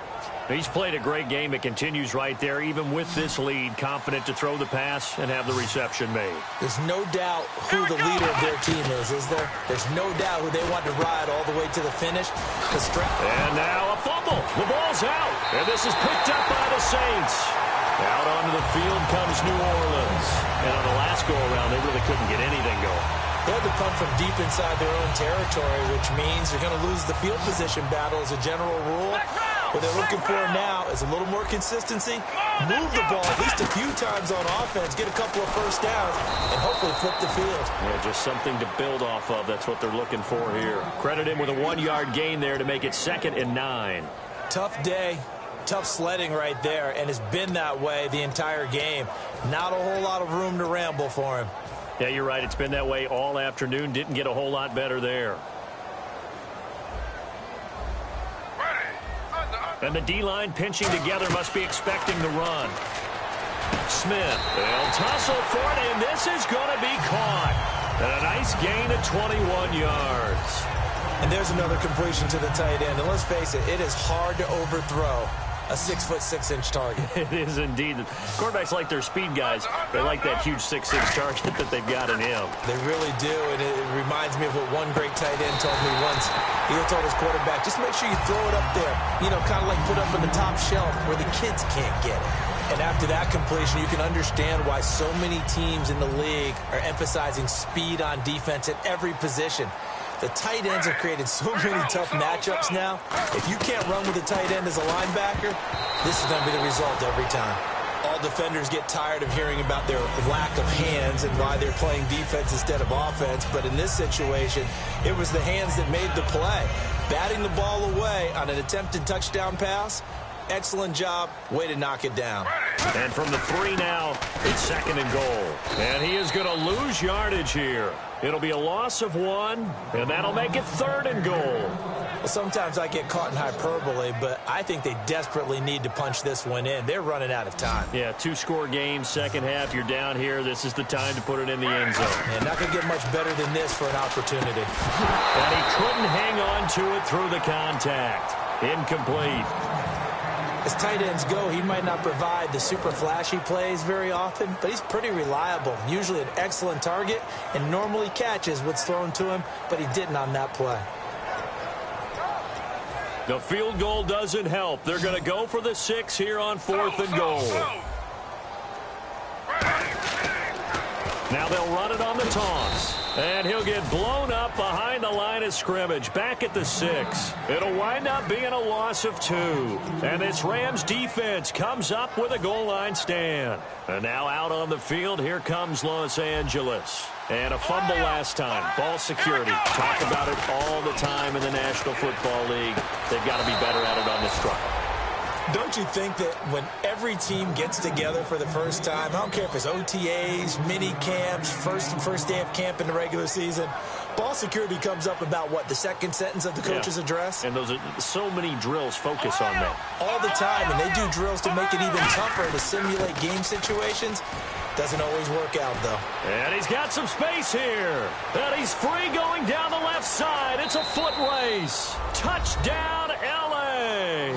He's played a great game. It continues right there, even with this lead. Confident to throw the pass and have the reception made. There's no doubt who the leader of their team is there? There's no doubt who they want to ride all the way to the finish. And now a fumble. The ball's out. And this is picked up by the Saints. Out onto the field comes New Orleans. And on the last go-around, they really couldn't get anything going. They had to punt from deep inside their own territory, which means they're going to lose the field position battle as a general rule. What they're looking for now is a little more consistency, move the ball at least a few times on offense, get a couple of 1st downs, and hopefully flip the field. Yeah, just something to build off of. That's what they're looking for here. Credit him with a 1-yard gain there to make it 2nd and 9. Tough day. Tough sledding right there, and it's been that way the entire game. Not a whole lot of room to ramble for him. Yeah, you're right. It's been that way all afternoon. Didn't get a whole lot better there. And the D-line pinching together, must be expecting the run. Smith, they'll tussle for it, and this is going to be caught. And a nice gain of 21 yards. And there's another completion to the tight end. And let's face it, it is hard to overthrow a 6'6" target. It is indeed. Quarterbacks like their speed guys. They like that huge 6'6" target that they've got in him. They really do, and it reminds me of what one great tight end told me once. He told his quarterback, just make sure you throw it up there. You know, kind of like put up on the top shelf where the kids can't get it. And after that completion, you can understand why so many teams in the league are emphasizing speed on defense at every position. The tight ends have created so many tough matchups now. If you can't run with a tight end as a linebacker, this is going to be the result every time. All defenders get tired of hearing about their lack of hands and why they're playing defense instead of offense. But in this situation, it was the hands that made the play. Batting the ball away on an attempted touchdown pass, excellent job. Way to knock it down. And from the 3 now, it's 2nd and goal. And he is going to lose yardage here. It'll be a loss of 1, and that'll make it 3rd and goal. Well, sometimes I get caught in hyperbole, but I think they desperately need to punch this one in. They're running out of time. Yeah, 2-score game, 2nd half. You're down here. This is the time to put it in the end zone. And not going to get much better than this for an opportunity. And he couldn't hang on to it through the contact. Incomplete. As tight ends go, he might not provide the super flashy plays very often, but he's pretty reliable. Usually an excellent target and normally catches what's thrown to him, but he didn't on that play. The field goal doesn't help. They're going to go for the 6 here on 4th and goal. Now they'll run it on the toss. And he'll get blown up behind the line of scrimmage, back at the 6. It'll wind up being a loss of 2. And this Rams defense comes up with a goal line stand. And now out on the field, here comes Los Angeles. And a fumble last time. Ball security. Talk about it all the time in the National Football League. They've got to be better at it on this drive. Don't you think that when every team gets together for the first time, I don't care if it's OTAs, mini camps, first day of camp in the regular season, ball security comes up about what, the second sentence of the coach's address? And those are so many drills focus on that. All the time, and they do drills to make it even tougher to simulate game situations. Doesn't always work out, though. And he's got some space here. And he's free going down the left side. It's a foot race. Touchdown, L.A.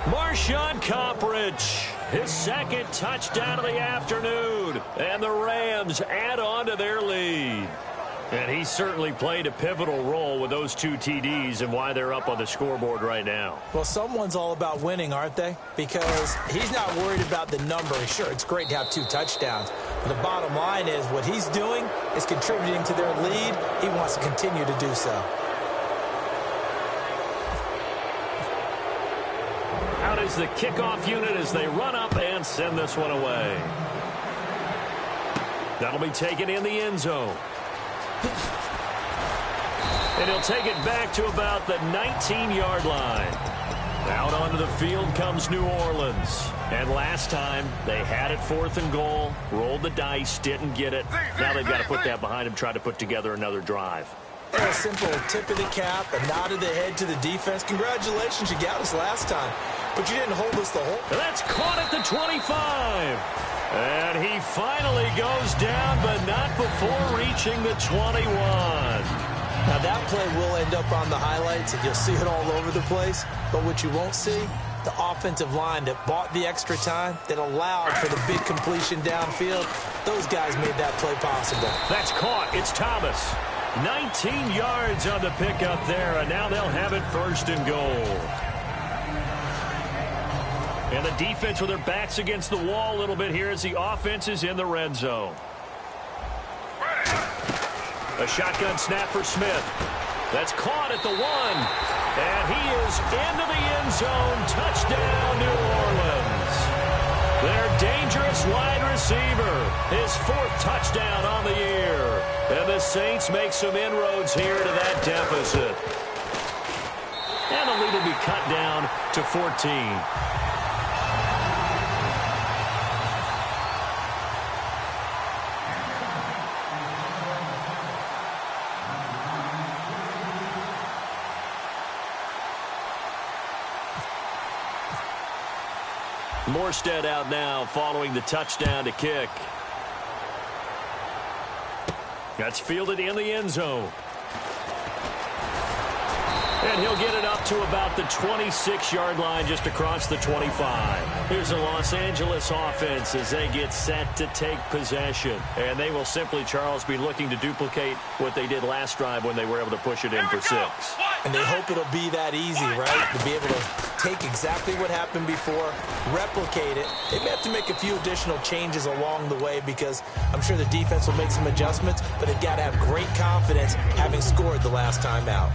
Marshawn Coppridge, his second touchdown of the afternoon. And the Rams add on to their lead. And he certainly played a pivotal role with those 2 TDs and why they're up on the scoreboard right now. Well, someone's all about winning, aren't they? Because he's not worried about the number. Sure, it's great to have 2 touchdowns. But the bottom line is what he's doing is contributing to their lead. He wants to continue to do so. Out is the kickoff unit as they run up and send this one away. That'll be taken in the end zone. And he'll take it back to about the 19-yard line. Out onto the field comes New Orleans. And last time, they had it 4th and goal, rolled the dice, didn't get it. Now they've got to put that behind them, try to put together another drive. A simple tip of the cap, a nod of the head to the defense. Congratulations, you got us last time. But you didn't hold us the whole... That's caught at the 25. And he finally goes down, but not before reaching the 21. Now, that play will end up on the highlights, and you'll see it all over the place. But what you won't see, the offensive line that bought the extra time, that allowed for the big completion downfield, those guys made that play possible. That's caught. It's Thomas. 19 yards on the pickup there, and now they'll have it 1st and goal. And the defense with their backs against the wall a little bit here as the offense is in the red zone. A shotgun snap for Smith. That's caught at the 1. And he is into the end zone. Touchdown, New Orleans. Their dangerous wide receiver. His 4th touchdown on the year. And the Saints make some inroads here to that deficit. And the lead will be cut down to 14. Morstead out now following the touchdown to kick. That's fielded in the end zone. And he'll get it up to about the 26-yard line just across the 25. Here's the Los Angeles offense as they get set to take possession. And they will simply, Charles, be looking to duplicate what they did last drive when they were able to push it in for 6. And they hope it'll be that easy, right? To be able to take exactly what happened before, replicate it. They may have to make a few additional changes along the way because I'm sure the defense will make some adjustments, but they've got to have great confidence having scored the last time out.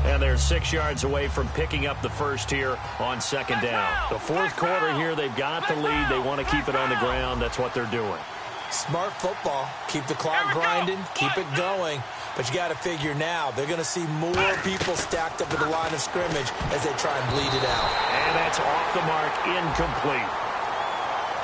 And they're 6 yards away from picking up the first here on 2nd down. The 4th quarter here, they've got the lead. They want to keep it on the ground. That's what they're doing. Smart football. Keep the clock grinding. Keep it going. But you got to figure now, they're going to see more people stacked up at the line of scrimmage as they try and bleed it out. And that's off the mark, incomplete.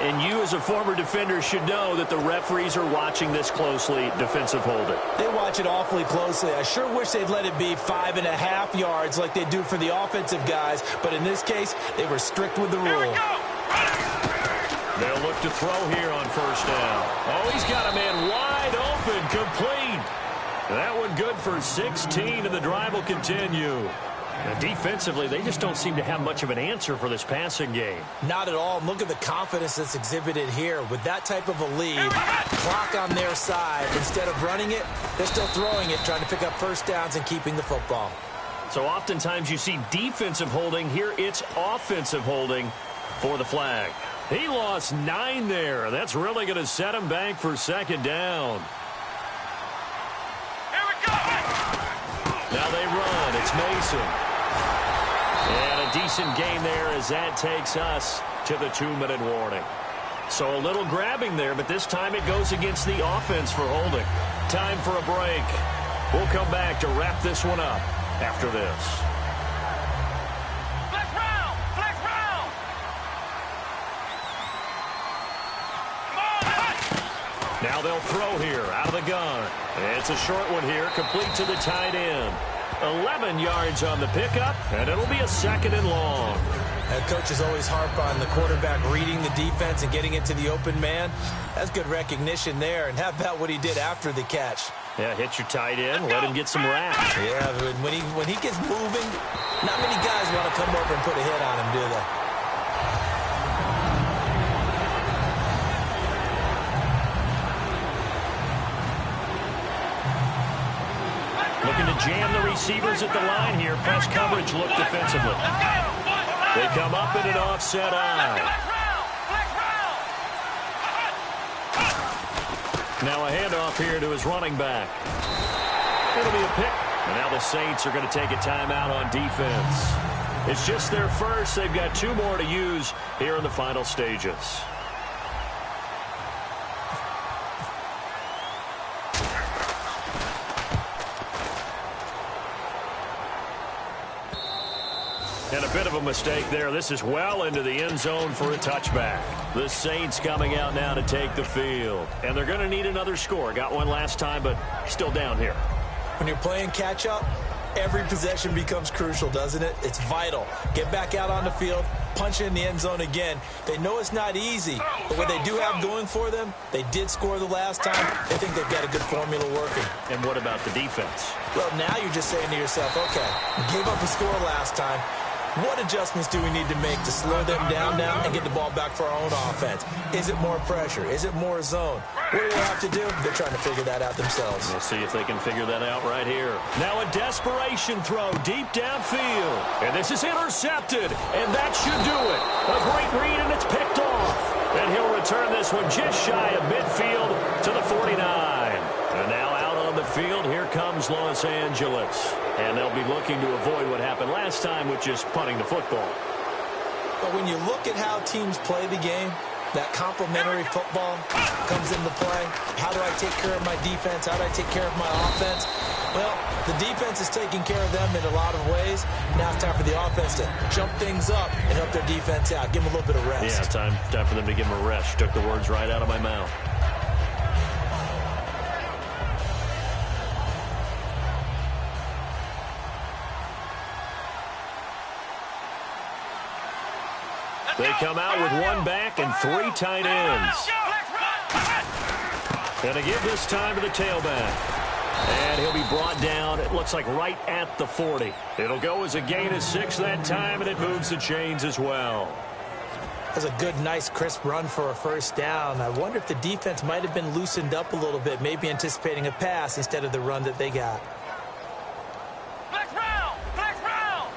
And you as a former defender should know that the referees are watching this closely, defensive holding. They watch it awfully closely. I sure wish they'd let it be 5.5 yards like they do for the offensive guys. But in this case, they were strict with the rule. They'll look to throw here on 1st down. Oh, he's got a man wide open, complete. That one good for 16, and the drive will continue. Now, defensively, they just don't seem to have much of an answer for this passing game. Not at all. Look at the confidence that's exhibited here. With that type of a lead, clock on their side, instead of running it, they're still throwing it, trying to pick up 1st downs and keeping the football. So oftentimes you see defensive holding. Here it's offensive holding for the flag. He lost 9 there. That's really going to set him back for 2nd down. Now they run. It's Mason. And a decent gain there as that takes us to the 2-minute warning. So a little grabbing there, but this time it goes against the offense for holding. Time for a break. We'll come back to wrap this one up after this. Flex round! Flex round! Come on, Now they'll throw here out of the gun. It's a short one here, complete to the tight end. 11 yards on the pickup, and it'll be a 2nd and long. That coach is always harp on the quarterback reading the defense and getting into the open man. That's good recognition there. And how about what he did after the catch? Yeah, hit your tight end, let him get some wraps. Yeah, when he gets moving, not many guys want to come over and put a hit on him, do they? Looking to jam the receivers at the line here. Press coverage look defensively. They come up in an offset eye. Now a handoff here to his running back. It'll be a pick. And now the Saints are going to take a timeout on defense. It's just their first. They've got 2 more to use here in the final stages. And a bit of a mistake there. This is well into the end zone for a touchback. The Saints coming out now to take the field. And they're going to need another score. Got one last time, but still down here. When you're playing catch-up, every possession becomes crucial, doesn't it? It's vital. Get back out on the field, punch it in the end zone again. They know it's not easy, but what they do have going for them, they did score the last time. They think they've got a good formula working. And what about the defense? Well, now you're just saying to yourself, okay, we gave up a score last time. What adjustments do we need to make to slow them down now and get the ball back for our own offense? Is it more pressure? Is it more zone? What do they have to do? They're trying to figure that out themselves. We'll see if they can figure that out right here. Now a desperation throw deep downfield. And this is intercepted. And that should do it. A great read, and it's picked off. And he'll return this one just shy of midfield to the 49. And now out on the field, here comes Los Angeles. And they'll be looking to avoid what happened last time, which is punting the football. But when you look at how teams play the game, that complementary football comes into play. How do I take care of my defense? How do I take care of my offense? Well, the defense is taking care of them in a lot of ways. Now it's time for the offense to jump things up and help their defense out. Give them a little bit of rest. Yeah, time for them to give them a rest. Took the words right out of my mouth. They come out with 1 back and 3 tight ends. And to give this time to the tailback. And he'll be brought down, it looks like right at the 40. It'll go as a gain of 6 that time, and it moves the chains as well. That's a good, nice, crisp run for a first down. I wonder if the defense might have been loosened up a little bit, maybe anticipating a pass instead of the run that they got. Flex round! Flex round!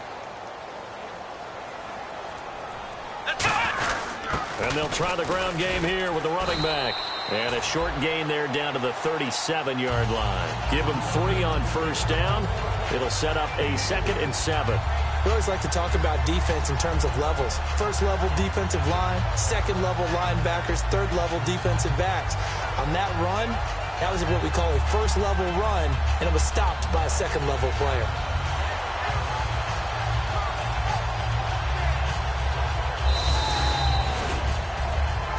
And they'll try the ground game here with the running back. And a short gain there down to the 37-yard line. Give them 3 on first down. It'll set up a 2nd and 7. We always like to talk about defense in terms of levels. First-level defensive line, second-level linebackers, third-level defensive backs. On that run, that was what we call a first-level run, and it was stopped by a second-level player.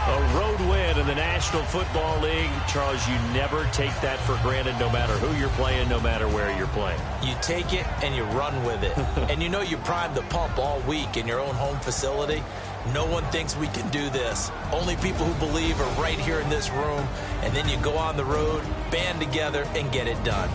A road win in the National Football League. Charles, you never take that for granted no matter who you're playing, no matter where you're playing. You take it and you run with it. And you know you primed the pump all week in your own home facility. No one thinks we can do this. Only people who believe are right here in this room. And then you go on the road, band together, and get it done.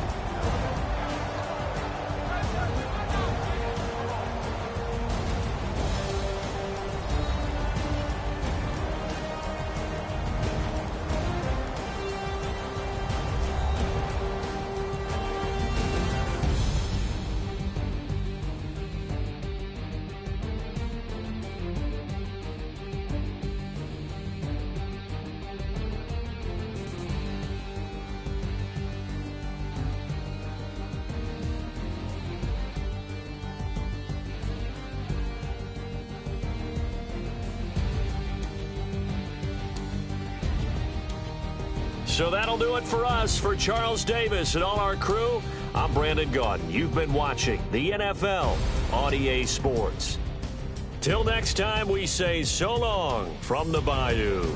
So that'll do it for us. For Charles Davis and all our crew, I'm Brandon Gaudin. You've been watching the NFL on EA Sports. Till next time, we say so long from the Bayou.